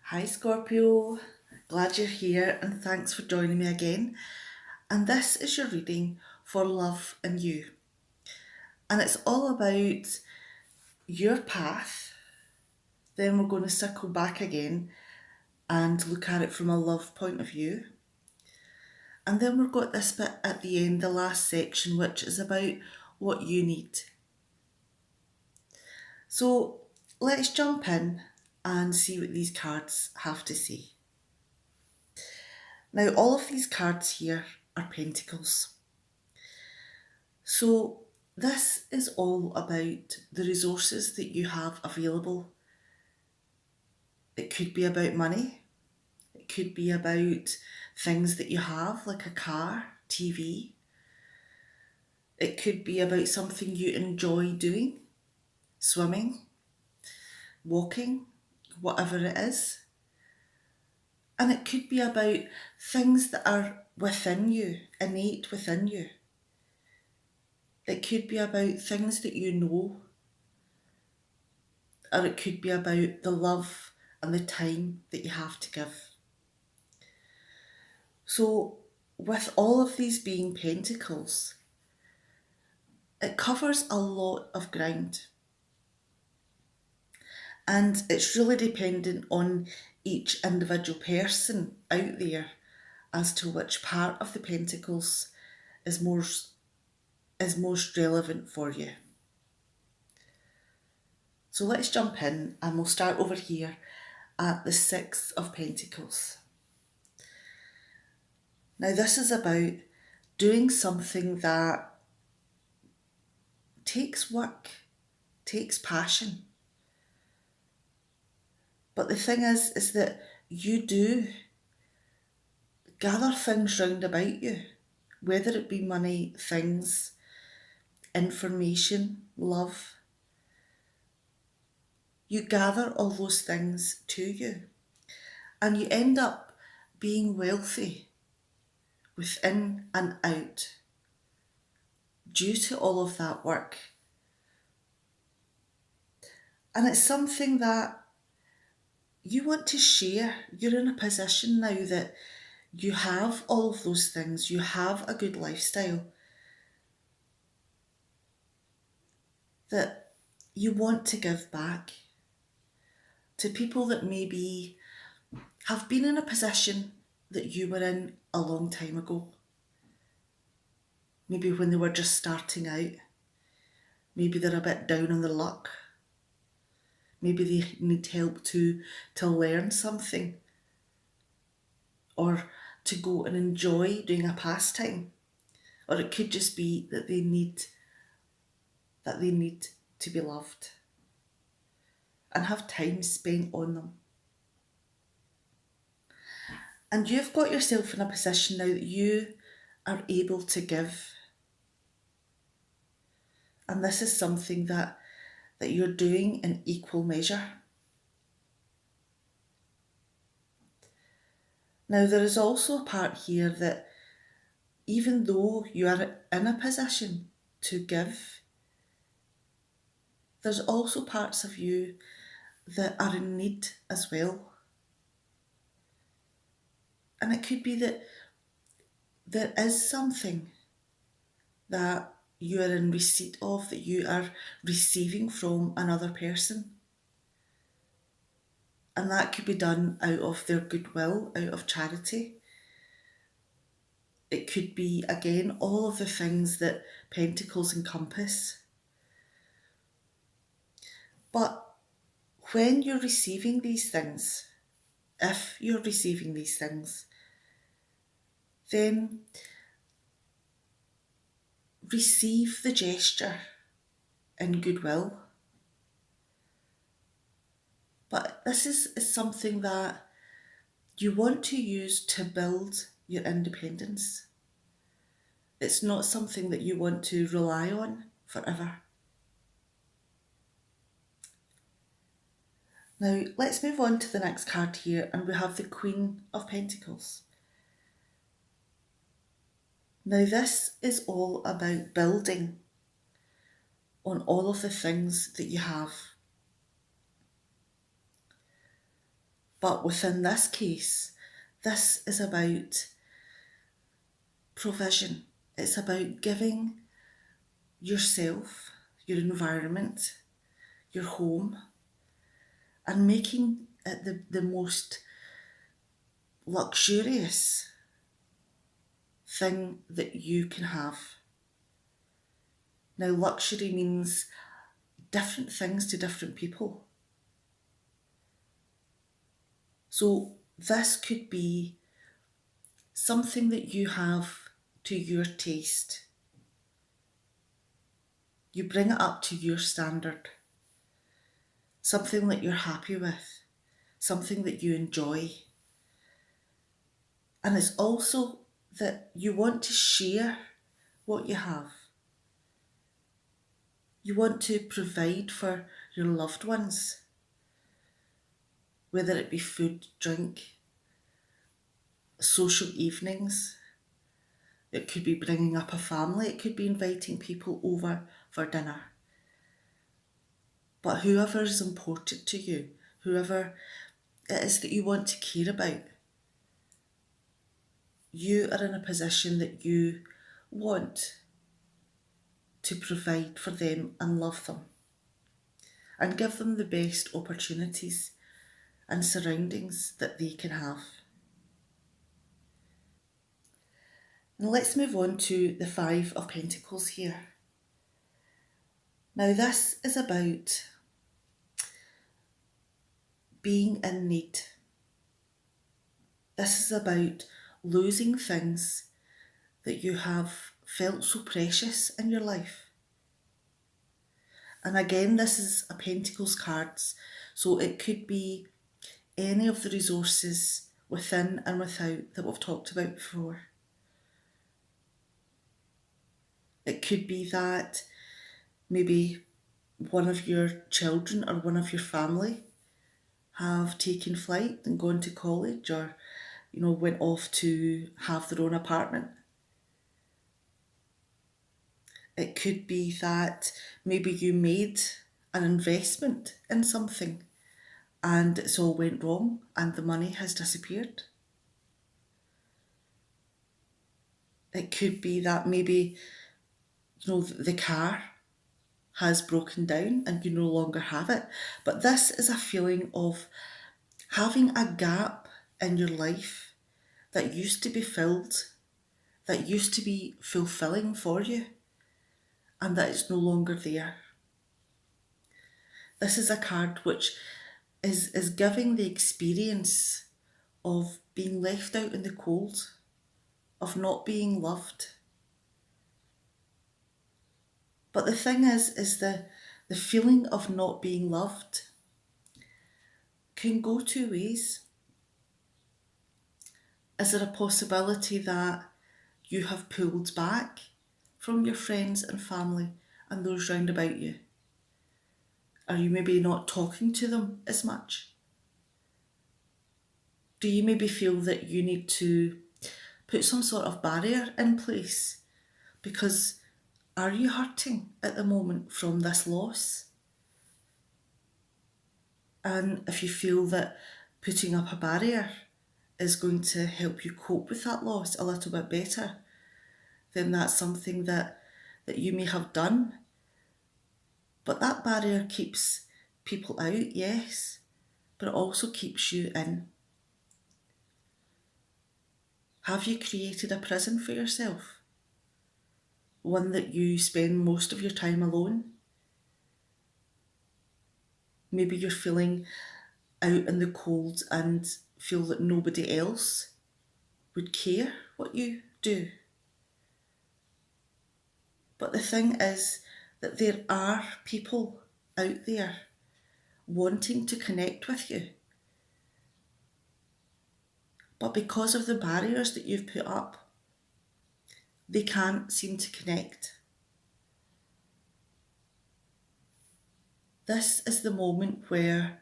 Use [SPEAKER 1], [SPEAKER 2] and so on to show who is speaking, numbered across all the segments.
[SPEAKER 1] Hi Scorpio, glad you're here and thanks for joining me again. And this is your reading for love and you. And it's all about your path. Then we're going to circle back again and look at it from a love point of view. And then we've got this bit at the end, the last section, which is about what you need. So let's jump in and see what these cards have to say. Now, all of these cards here are pentacles. So this is all about the resources that you have available. It could be about money. It could be about things that you have, like a car, TV. It could be about something you enjoy doing, swimming, walking, whatever it is. And it could be about things that are within you, innate within you. It could be about things that you know, or it could be about the love and the time that you have to give. So, with all of these being pentacles, it covers a lot of ground. And it's really dependent on each individual person out there as to which part of the pentacles is most relevant for you. So let's jump in and we'll start over here at the Six of Pentacles. Now this is about doing something that takes work, takes passion. But the thing is that you do gather things round about you, whether it be money, things, information, love. You gather all those things to you and you end up being wealthy within and out due to all of that work. And it's something that you want to share. You're in a position now that you have all of those things. You have a good lifestyle that you want to give back to people that maybe have been in a position that you were in a long time ago. Maybe when they were just starting out. Maybe they're a bit down on their luck. Maybe they need help to learn something or to go and enjoy doing a pastime. Or it could just be that they need to be loved and have time spent on them. And you've got yourself in a position now that you are able to give. And this is something that you're doing in equal measure. Now there is also a part here that even though you are in a position to give, there's also parts of you that are in need as well. And it could be that there is something that you are in receipt of, that you are receiving from another person. And that could be done out of their goodwill, out of charity. It could be, again, all of the things that Pentacles encompass. But when you're receiving these things, if you're receiving these things, then receive the gesture in goodwill. But this is something that you want to use to build your independence. It's not something that you want to rely on forever. Now, let's move on to the next card here, and we have the Queen of Pentacles. Now, this is all about building on all of the things that you have. But within this case, this is about provision. It's about giving yourself, your environment, your home, and making it the most luxurious thing that you can have. Now, luxury means different things to different people. So this could be something that you have to your taste. You bring it up to your standard. Something that you're happy with. Something that you enjoy. And it's also that you want to share what you have. You want to provide for your loved ones, whether it be food, drink, social evenings. It could be bringing up a family. It could be inviting people over for dinner. But whoever is important to you, whoever it is that you want to care about, you are in a position that you want to provide for them and love them and give them the best opportunities and surroundings that they can have. Now let's move on to the Five of Pentacles here. Now this is about being in need. This is about losing things that you have felt so precious in your life. And again, this is a Pentacles cards, so it could be any of the resources within and without that we've talked about before. It could be that maybe one of your children or one of your family have taken flight and gone to college, or went off to have their own apartment. It could be that maybe you made an investment in something and it's all went wrong and the money has disappeared. It could be that maybe the car has broken down and you no longer have it. But this is a feeling of having a gap in your life that used to be filled, that used to be fulfilling for you, and that it's no longer there. This is a card which is giving the experience of being left out in the cold, of not being loved. But the thing is the feeling of not being loved can go two ways. Is there a possibility that you have pulled back from your friends and family and those round about you? Are you maybe not talking to them as much? Do you maybe feel that you need to put some sort of barrier in place? Because are you hurting at the moment from this loss? And if you feel that putting up a barrier is going to help you cope with that loss a little bit better, then that's something that that you may have done, but that barrier keeps people out, yes, but it also keeps you in. Have you created a prison for yourself? One that you spend most of your time alone? Maybe you're feeling out in the cold and feel that nobody else would care what you do. But the thing is that there are people out there wanting to connect with you. But because of the barriers that you've put up, they can't seem to connect. This is the moment where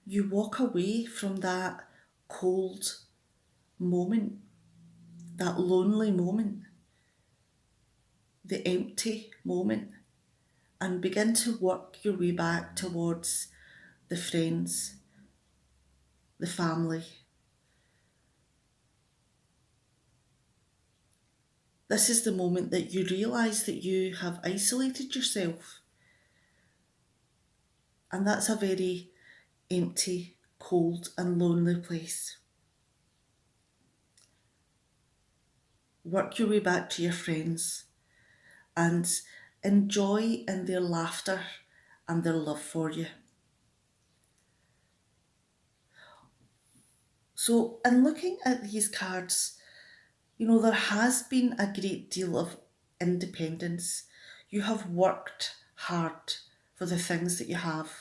[SPEAKER 1] you walk away from that cold moment, that lonely moment, the empty moment, and begin to work your way back towards the friends, the family. This is the moment that you realise that you have isolated yourself. And that's a very empty, cold, and lonely place. Work your way back to your friends and enjoy in their laughter and their love for you. So, in looking at these cards, there has been a great deal of independence. You have worked hard for the things that you have,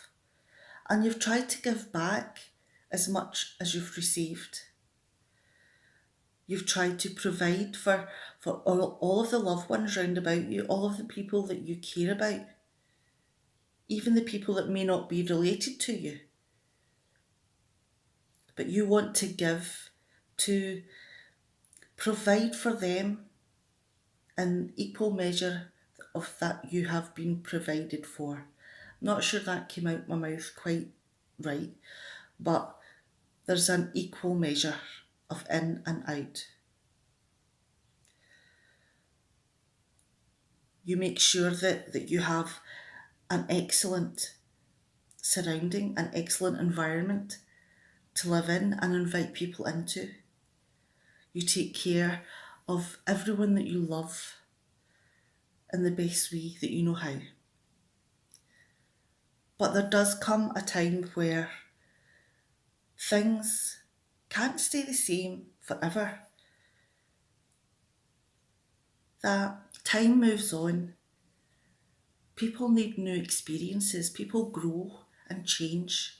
[SPEAKER 1] and you've tried to give back as much as you've received. You've tried to provide for all of the loved ones round about you, all of the people that you care about, even the people that may not be related to you. But you want to give, to provide for them in equal measure of that you have been provided for. Not sure that came out my mouth quite right, but there's an equal measure of in and out. You make sure that you have an excellent surrounding, an excellent environment to live in and invite people into. You take care of everyone that you love in the best way that you know how. But there does come a time where things can't stay the same forever. That time moves on. People need new experiences. People grow and change.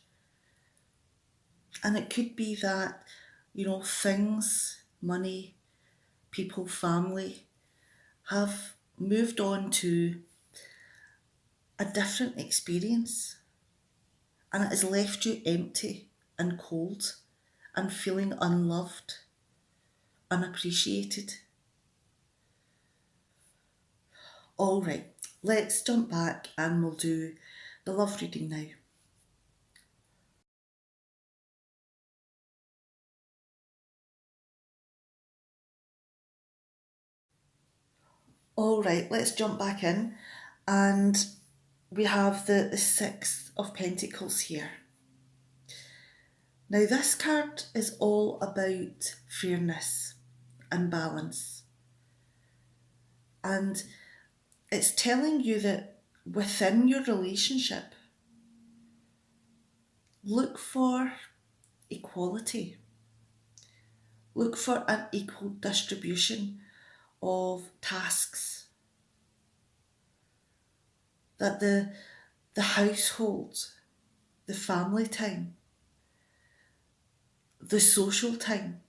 [SPEAKER 1] And it could be that, things, money, people, family have moved on to a different experience, and it has left you empty and cold and feeling unloved, unappreciated. All right, let's jump back and we'll do the love reading now. All right, let's jump back in, and we have the Six of Pentacles here. Now, this card is all about fairness and balance. And it's telling you that within your relationship, look for equality. Look for an equal distribution of tasks. That the household, the family time, the social time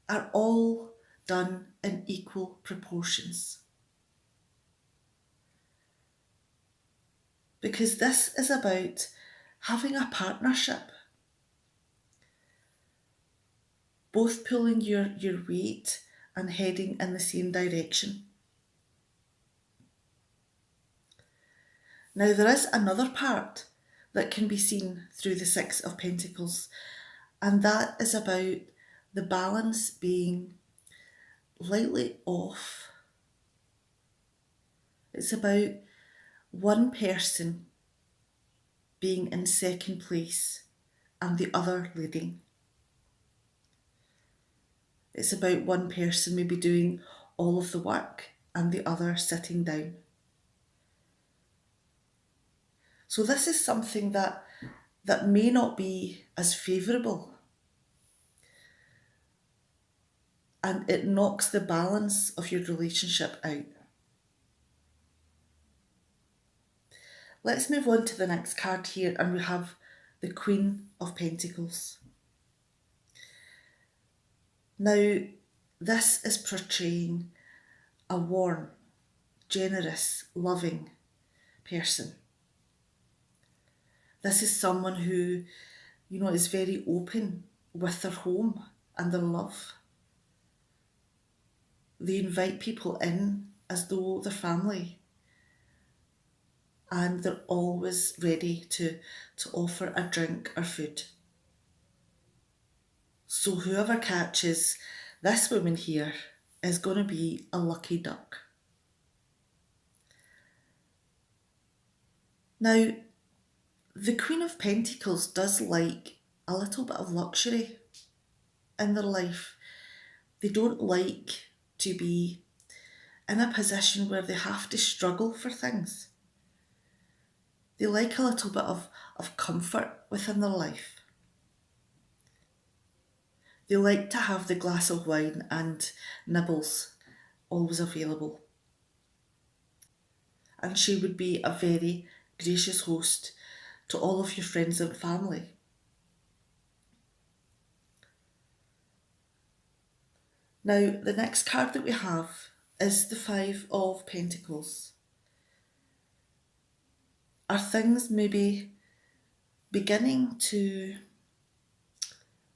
[SPEAKER 1] are all done in equal proportions. Because this is about having a partnership, both pulling your weight and heading in the same direction. Now, there is another part that can be seen through the Six of Pentacles, and that is about the balance being lightly off It's about one person being in second place and the other leading. It's about one person maybe doing all of the work and the other sitting down. So this is something that may not be as favourable, and it knocks the balance of your relationship out. Let's move on to the next card here, and we have the Queen of Pentacles. Now, this is portraying a warm, generous, loving person. This is someone who, is very open with their home and their love. They invite people in as though they're family, and they're always ready to offer a drink or food. So whoever catches this woman here is going to be a lucky duck. Now, the Queen of Pentacles does like a little bit of luxury in their life. They don't like to be in a position where they have to struggle for things. They like a little bit of comfort within their life. They like to have the glass of wine and nibbles always available. And she would be a very gracious host to all of your friends and family. Now, the next card that we have is the Five of Pentacles. Are things maybe beginning to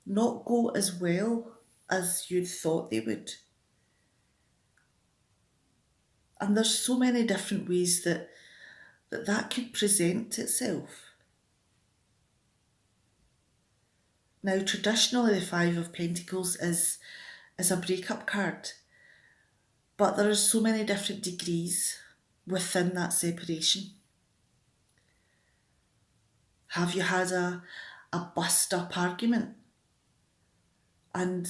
[SPEAKER 1] not go as well as you'd thought they would? And there's so many different ways that could present itself. Now, traditionally, the Five of Pentacles is a breakup card, but there are so many different degrees within that separation. Have you had a bust up argument and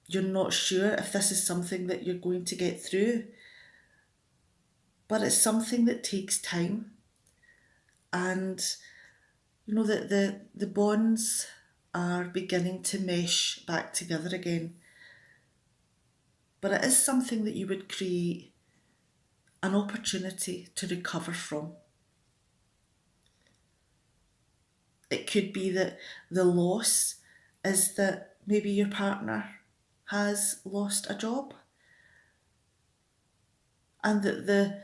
[SPEAKER 1] you're not sure if this is something that you're going to get through? But it's something that takes time, and that the bonds are beginning to mesh back together again. But it is something that you would create an opportunity to recover from. It could be that the loss is that maybe your partner has lost a job, and that the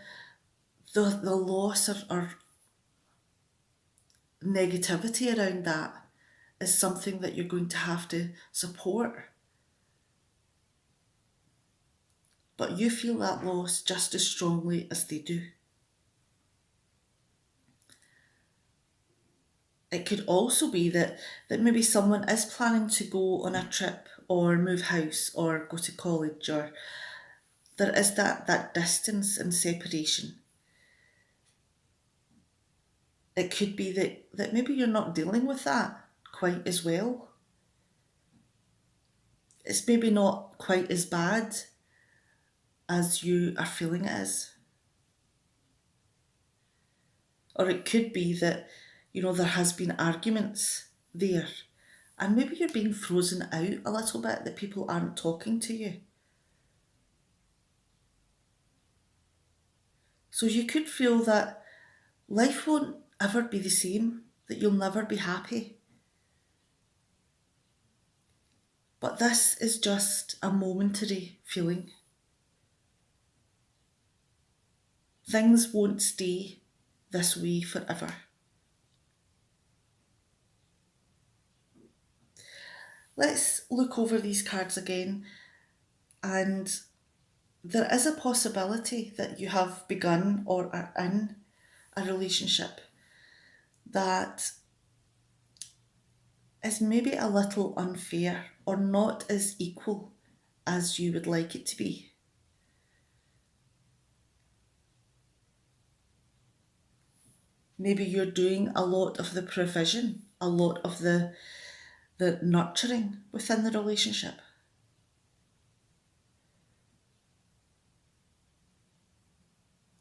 [SPEAKER 1] loss or negativity around that is something that you're going to have to support. But you feel that loss just as strongly as they do. It could also be that maybe someone is planning to go on a trip or move house or go to college, or there is that distance and separation. It could be that maybe you're not dealing with that quite as well. It's maybe not quite as bad as you are feeling it is. Or it could be that, there has been arguments there, and maybe you're being frozen out a little bit, that people aren't talking to you. So you could feel that life won't ever be the same, that you'll never be happy. But this is just a momentary feeling. Things won't stay this way forever. Let's look over these cards again, and there is a possibility that you have begun or are in a relationship that is maybe a little unfair or not as equal as you would like it to be. Maybe you're doing a lot of the provision, a lot of the nurturing within the relationship.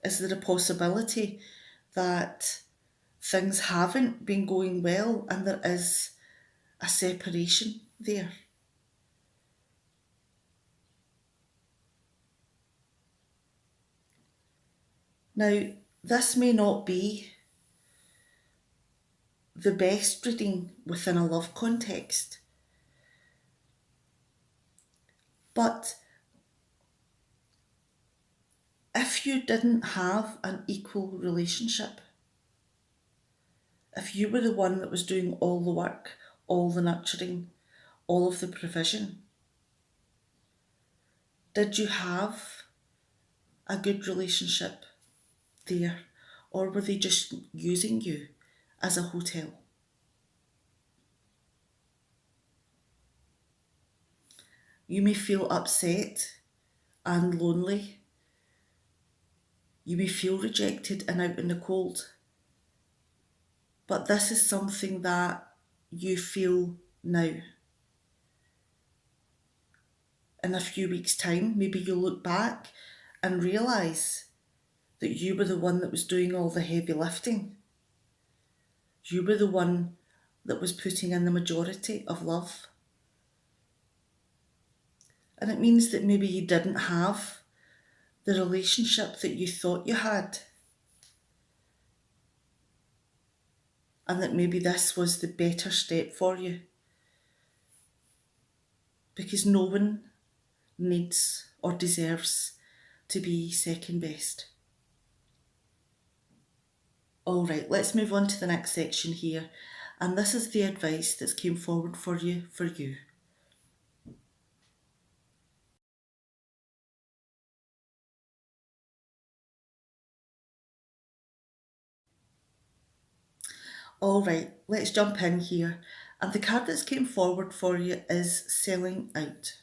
[SPEAKER 1] Is there a possibility that things haven't been going well and there is a separation there? Now, this may not be the best reading within a love context, but if you didn't have an equal relationship, if you were the one that was doing all the work, all the nurturing, all of the provision, did you have a good relationship there? Or were they just using you as a hotel? You may feel upset and lonely. You may feel rejected and out in the cold. But this is something that you feel now. In a few weeks' time, maybe you'll look back and realise that you were the one that was doing all the heavy lifting. You were the one that was putting in the majority of love. And it means that maybe you didn't have the relationship that you thought you had. And that maybe this was the better step for you. Because no one needs or deserves to be second best. All right, let's move on to the next section here. And this is the advice that's came forward for you. All right, let's jump in here. And the card that's came forward for you is selling out.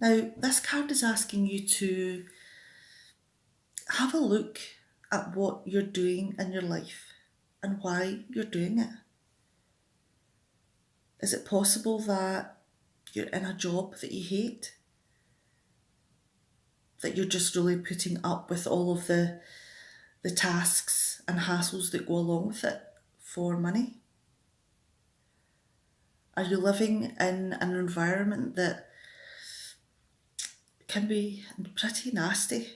[SPEAKER 1] Now, this card is asking you to have a look at what you're doing in your life and why you're doing it. Is it possible that you're in a job that you hate? That you're just really putting up with all of the tasks and hassles that go along with it for money? Are you living in an environment that can be pretty nasty?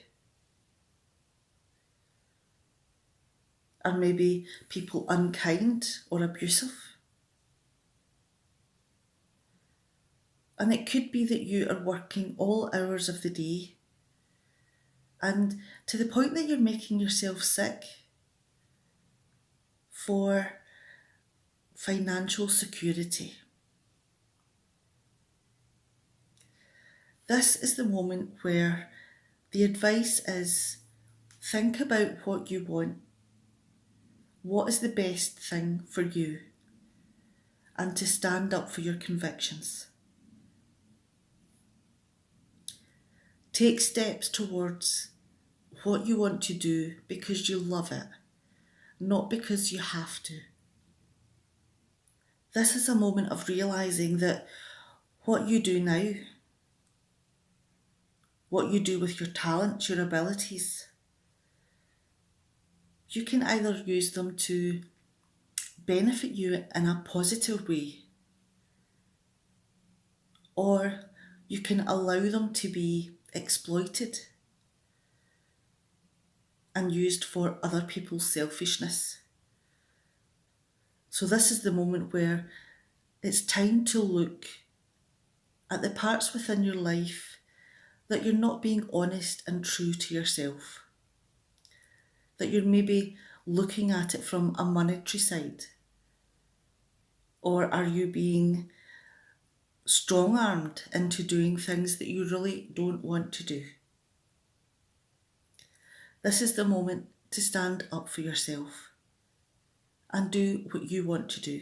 [SPEAKER 1] Are maybe people unkind or abusive? And it could be that you are working all hours of the day and to the point that you're making yourself sick for financial security. This is the moment where the advice is think about what you want. What is the best thing for you? And to stand up for your convictions. Take steps towards what you want to do because you love it, not because you have to. This is a moment of realising that what you do now, what you do with your talents, your abilities, you can either use them to benefit you in a positive way, or you can allow them to be exploited and used for other people's selfishness. So this is the moment where it's time to look at the parts within your life that you're not being honest and true to yourself. That you're maybe looking at it from a monetary side. Or are you being strong-armed into doing things that you really don't want to do? This is the moment to stand up for yourself and do what you want to do.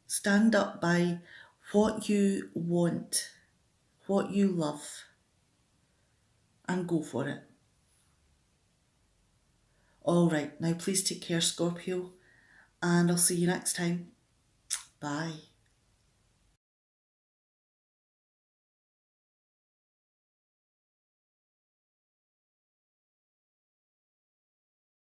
[SPEAKER 1] Stand up by what you want, what you love, and go for it. All right, now please take care, Scorpio, and I'll see you next time. Bye.